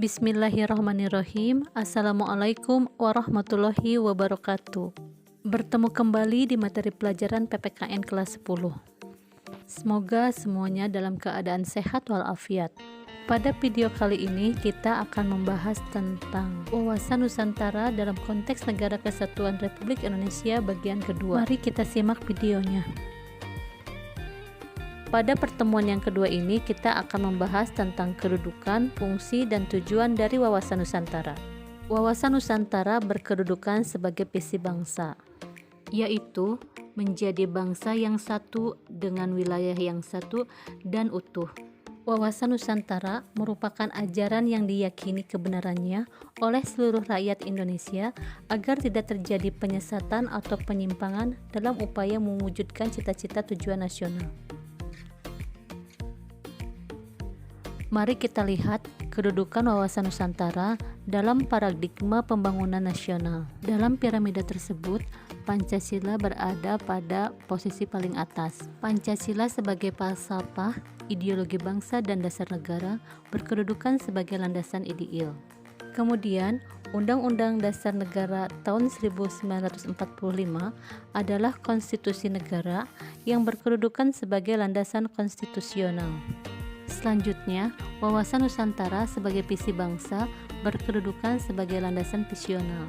Bismillahirrahmanirrahim. Assalamualaikum warahmatullahi wabarakatuh. Bertemu kembali di materi pelajaran PPKN kelas 10. Semoga semuanya dalam keadaan sehat walafiat. Pada video kali ini kita akan membahas tentang wawasan Nusantara dalam konteks Negara Kesatuan Republik Indonesia bagian kedua. Mari kita simak videonya. Pada pertemuan yang kedua ini, kita akan membahas tentang kedudukan, fungsi, dan tujuan dari wawasan Nusantara. Wawasan Nusantara berkedudukan sebagai visi bangsa, yaitu menjadi bangsa yang satu dengan wilayah yang satu dan utuh. Wawasan Nusantara merupakan ajaran yang diyakini kebenarannya oleh seluruh rakyat Indonesia agar tidak terjadi penyesatan atau penyimpangan dalam upaya mewujudkan cita-cita tujuan nasional. Mari kita lihat kedudukan wawasan Nusantara dalam paradigma pembangunan nasional. Dalam piramida tersebut, Pancasila berada pada posisi paling atas. Pancasila sebagai falsafah, ideologi bangsa dan dasar negara berkedudukan sebagai landasan ideal. Kemudian, Undang-Undang Dasar Negara tahun 1945 adalah konstitusi negara yang berkedudukan sebagai landasan konstitusional. Selanjutnya, wawasan Nusantara sebagai visi bangsa berkedudukan sebagai landasan visional.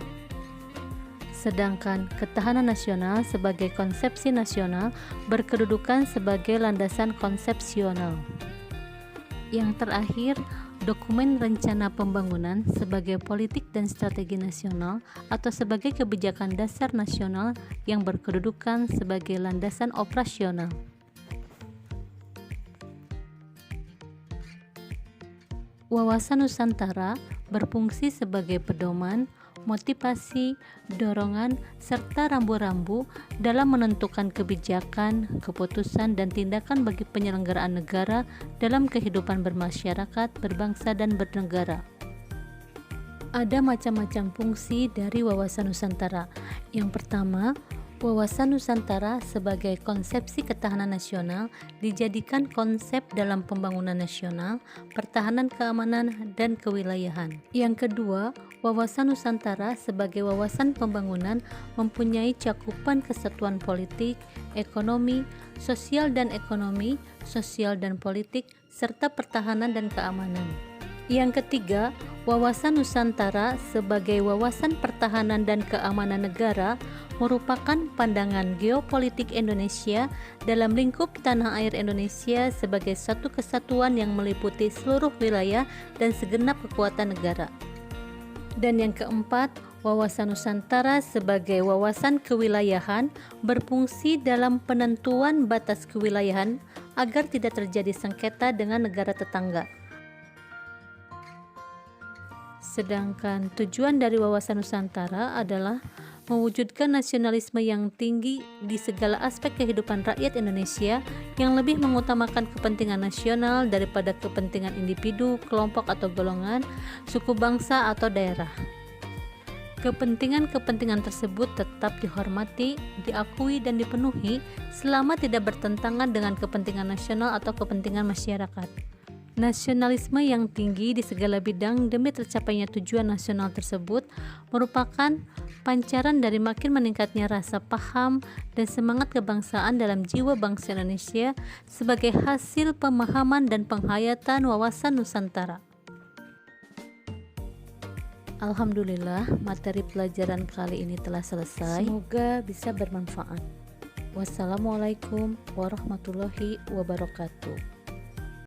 Sedangkan ketahanan nasional sebagai konsepsi nasional berkedudukan sebagai landasan konsepsional. Yang terakhir, dokumen rencana pembangunan sebagai politik dan strategi nasional atau sebagai kebijakan dasar nasional yang berkedudukan sebagai landasan operasional. Wawasan Nusantara berfungsi sebagai pedoman, motivasi, dorongan, serta rambu-rambu dalam menentukan kebijakan, keputusan, dan tindakan bagi penyelenggaraan negara dalam kehidupan bermasyarakat, berbangsa, dan bernegara. Ada macam-macam fungsi dari wawasan Nusantara. Yang pertama, wawasan Nusantara sebagai konsepsi ketahanan nasional dijadikan konsep dalam pembangunan nasional, pertahanan keamanan, dan kewilayahan. Yang kedua, wawasan Nusantara sebagai wawasan pembangunan mempunyai cakupan kesatuan politik, ekonomi, sosial dan politik, serta pertahanan dan keamanan. Yang ketiga, wawasan Nusantara sebagai wawasan pertahanan dan keamanan negara merupakan pandangan geopolitik Indonesia dalam lingkup tanah air Indonesia sebagai satu kesatuan yang meliputi seluruh wilayah dan segenap kekuatan negara. Dan yang keempat, wawasan Nusantara sebagai wawasan kewilayahan berfungsi dalam penentuan batas kewilayahan agar tidak terjadi sengketa dengan negara tetangga. Sedangkan tujuan dari wawasan Nusantara adalah mewujudkan nasionalisme yang tinggi di segala aspek kehidupan rakyat Indonesia yang lebih mengutamakan kepentingan nasional daripada kepentingan individu, kelompok atau golongan, suku bangsa atau daerah. Kepentingan-kepentingan tersebut tetap dihormati, diakui, dan dipenuhi selama tidak bertentangan dengan kepentingan nasional atau kepentingan masyarakat. Nasionalisme yang tinggi di segala bidang demi tercapainya tujuan nasional tersebut merupakan pancaran dari makin meningkatnya rasa paham dan semangat kebangsaan dalam jiwa bangsa Indonesia sebagai hasil pemahaman dan penghayatan wawasan Nusantara. Alhamdulillah, materi pelajaran kali ini telah selesai. Semoga bisa bermanfaat. Wassalamualaikum warahmatullahi wabarakatuh.